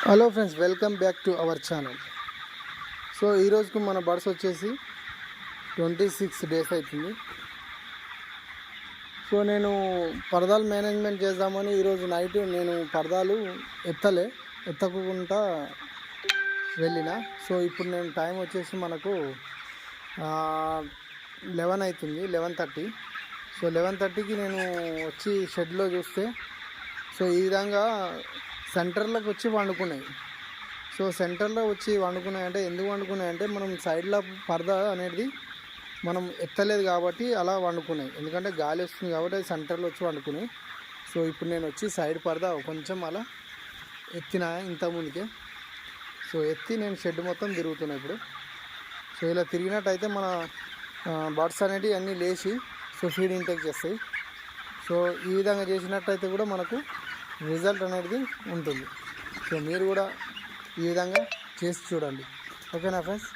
Hello friends, welcome back to our channel. So ఈరోజుకు మన birds వచ్చేసి 26 డేస్ అవుతుంది. సో నేను పరదాలు మేనేజ్మెంట్ చేద్దామని ఈరోజు నైట్ నేను పరదాలు ఎత్తకుండా వెళ్ళిన. సో ఇప్పుడు నేను టైం వచ్చేసి మనకు 11 అవుతుంది, 11:30. సో 11:30కి నేను వచ్చి షెడ్లో చూస్తే సో ఈ విధంగా సెంటర్లోకి వచ్చి వండుకున్నాయి. సో సెంటర్లో వచ్చి వండుకున్నాయి అంటే ఎందుకు వండుకున్నాయి అంటే మనం సైడ్లో పరదా అనేది మనం ఎత్తలేదు కాబట్టి అలా వండుకున్నాయి. ఎందుకంటే గాలి వస్తుంది కాబట్టి అది సెంటర్లో వచ్చి వండుకున్నాయి. సో ఇప్పుడు నేను వచ్చి సైడ్ పరదా కొంచెం అలా ఎత్తిన ఇంతకుముందుకే. సో ఎత్తి నేను షెడ్ మొత్తం తిరుగుతున్నాయి ఇప్పుడు. సో ఇలా తిరిగినట్టయితే మన బర్డ్స్ అనేవి అన్నీ లేచి సో ఫీడ్ ఇంటేక్ చేస్తాయి. సో ఈ విధంగా చేసినట్టయితే కూడా మనకు రిజల్ట్ అనేది ఉంటుంది. సో మీరు కూడా ఈ విధంగా చేసి చూడండి. ఓకేనా ఫ్రెండ్స్?